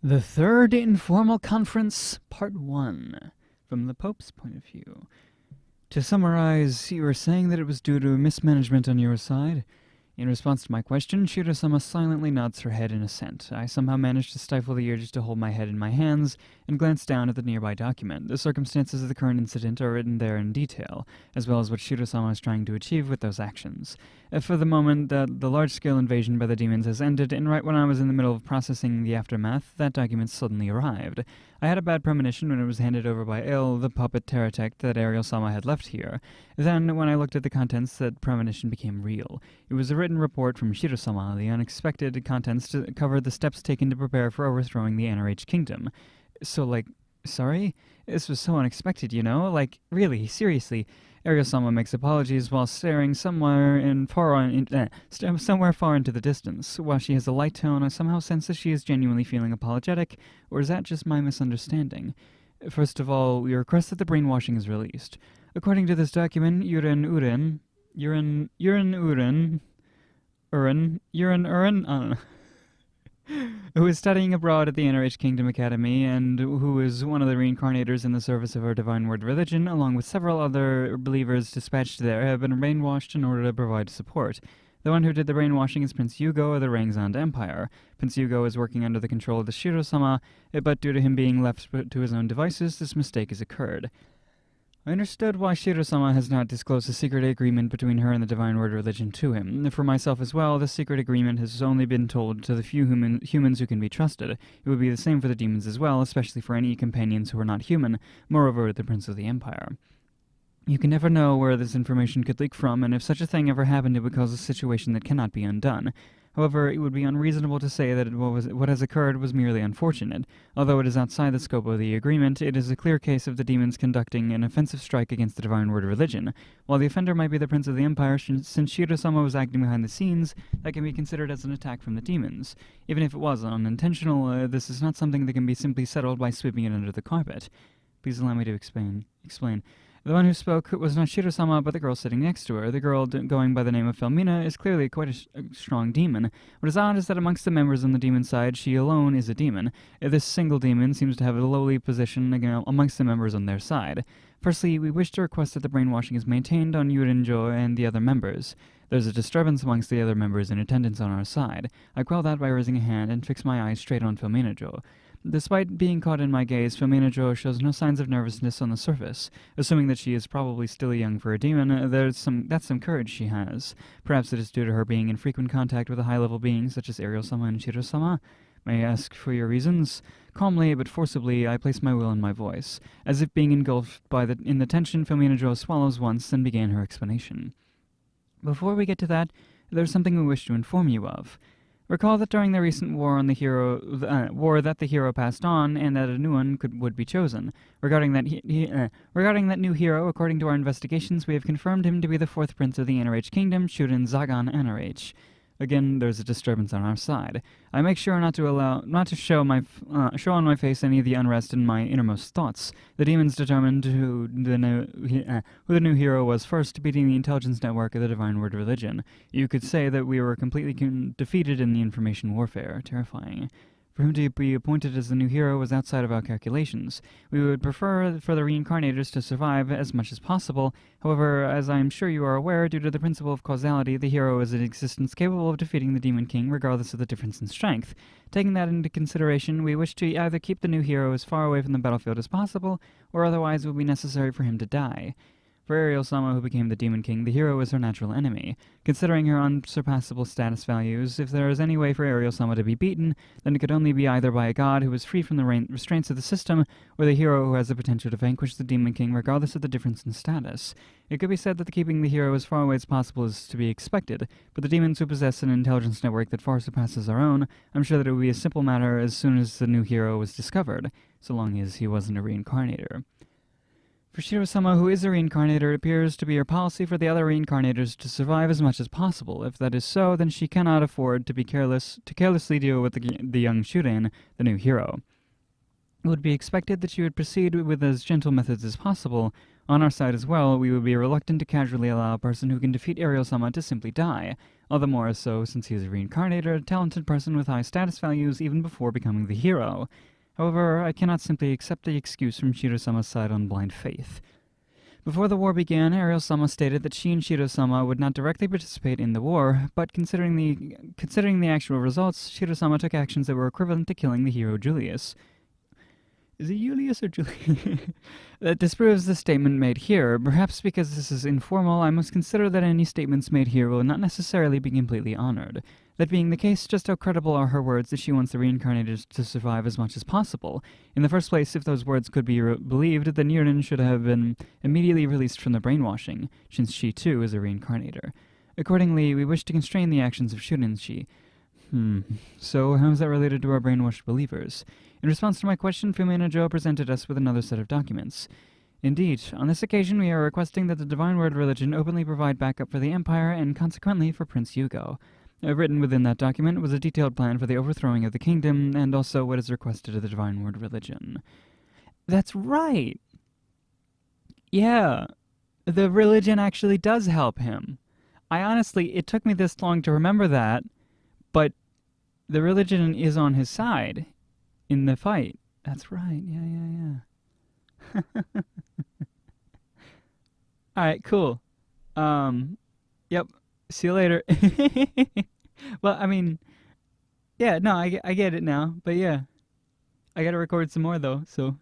The Third Informal Conference, Part 1, from the Pope's point of view. To summarize, you were saying that it was due to mismanagement on your side. In response to my question, Shiro-sama silently nods her head in assent. I somehow managed to stifle the urge to hold my head in my hands and glance down at the nearby document. The circumstances of the current incident are written there in detail, as well as what Shiro-sama is trying to achieve with those actions. For the moment, the large-scale invasion by the demons has ended, and right when I was in the middle of processing the aftermath, that document suddenly arrived. I had a bad premonition when it was handed over by Il, the puppet Teratect that Ariel-sama had left here. Then, when I looked at the contents, that premonition became real. It was a written report from Shiro-sama. The unexpected contents covered the steps taken to prepare for overthrowing the NRH kingdom. So, sorry? This was so unexpected, you know? Really, seriously. Ariel-sama makes apologies while staring somewhere far into the distance. While she has a light tone, I somehow sense that she is genuinely feeling apologetic, or is that just my misunderstanding? First of all, we request that the brainwashing is released. According to this document, Urin, I don't know, who is studying abroad at the NRH Kingdom Academy and who is one of the reincarnators in the service of our divine word religion, along with several other believers dispatched there, have been brainwashed in order to provide support. The one who did the brainwashing is Prince Yugo of the Rangzand Empire. Prince Yugo is working under the control of the Shiro-sama, but due to him being left to his own devices, this mistake has occurred. I understood why Shiro-sama has not disclosed the secret agreement between her and the Divine Word religion to him. For myself as well, the secret agreement has only been told to the few humans who can be trusted. It would be the same for the demons as well, especially for any companions who are not human, moreover the Prince of the Empire. You can never know where this information could leak from, and if such a thing ever happened, it would cause a situation that cannot be undone. However, it would be unreasonable to say that what has occurred was merely unfortunate. Although it is outside the scope of the agreement, it is a clear case of the demons conducting an offensive strike against the Divine Word religion. While the offender might be the Prince of the Empire, since Shiro-sama was acting behind the scenes, that can be considered as an attack from the demons. Even if it was unintentional, this is not something that can be simply settled by sweeping it under the carpet. Please allow me to explain. The one who spoke was not Shiro-sama, but the girl sitting next to her. The girl, going by the name of Felmina, is clearly quite a strong demon. What is odd is that amongst the members on the demon side, she alone is a demon. This single demon seems to have a lowly position amongst the members on their side. Firstly, we wish to request that the brainwashing is maintained on Yurinjo and the other members. There's a disturbance amongst the other members in attendance on our side. I quell that by raising a hand and fix my eyes straight on Felminajo. Despite being caught in my gaze, Felminajo shows no signs of nervousness on the surface. Assuming that she is probably still young for a demon, that's some courage she has. Perhaps it is due to her being in frequent contact with a high-level beings such as Ariel-sama and Shiro-sama. May I ask for your reasons? Calmly but forcibly, I place my will in my voice. As if being engulfed in the tension, Felminajo swallows once and began her explanation. Before we get to that, there's something we wish to inform you of. Recall that during the recent war on the war that the hero passed on, and that a new one would be chosen. Regarding that new hero, according to our investigations, we have confirmed him to be the fourth prince of the NRH kingdom, Shurin Zagan NRH. Again, there's a disturbance on our side. I make sure not to show on my face any of the unrest in my innermost thoughts. The demons determined who the new hero was first, beating the intelligence network of the Divine Word religion. You could say that we were completely defeated in the information warfare. Terrifying. For him to be appointed as the new hero was outside of our calculations. We would prefer for the reincarnators to survive as much as possible. However, as I am sure you are aware, due to the principle of causality, the hero is in existence capable of defeating the Demon King regardless of the difference in strength. Taking that into consideration, we wish to either keep the new hero as far away from the battlefield as possible, or otherwise it will be necessary for him to die. For Ariel-sama, who became the Demon King, the hero is her natural enemy. Considering her unsurpassable status values, if there is any way for Ariel-sama to be beaten, then it could only be either by a god who is free from the restraints of the system, or the hero who has the potential to vanquish the Demon King regardless of the difference in status. It could be said that keeping the hero as far away as possible is to be expected, but the demons who possess an intelligence network that far surpasses our own, I'm sure that it would be a simple matter as soon as the new hero was discovered, so long as he wasn't a reincarnator. For Shiro-sama, who is a reincarnator, it appears to be her policy for the other reincarnators to survive as much as possible. If that is so, then she cannot afford to carelessly deal with the young Shuren, the new hero. It would be expected that she would proceed with as gentle methods as possible. On our side as well, we would be reluctant to casually allow a person who can defeat Ariel-sama to simply die. All the more so since he is a reincarnator, a talented person with high status values even before becoming the hero. However, I cannot simply accept the excuse from Shiro-sama's side on blind faith. Before the war began, Ariel-sama stated that she and Shiro-sama would not directly participate in the war, but considering the actual results, Shiro-sama took actions that were equivalent to killing the hero Julius. Is it Julius or Julius? That disproves the statement made here. Perhaps because this is informal, I must consider that any statements made here will not necessarily be completely honored. That being the case, just how credible are her words that she wants the reincarnators to survive as much as possible? In the first place, if those words could be believed, then Yurin should have been immediately released from the brainwashing, since she too is a reincarnator. Accordingly, we wish to constrain the actions of Shurinshi. So how is that related to our brainwashed believers? In response to my question, Fumina Joe presented us with another set of documents. Indeed, on this occasion we are requesting that the Divine Word religion openly provide backup for the Empire and consequently for Prince Yugo. Written within that document was a detailed plan for the overthrowing of the kingdom and also what is requested of the Divine Word religion. That's right! Yeah, the religion actually does help him. It took me this long to remember that, but the religion is on his side in the fight. That's right. Yeah. Alright, cool. Yep. See you later. Well, I mean, yeah, no, I get it now. But yeah, I gotta record some more though, so.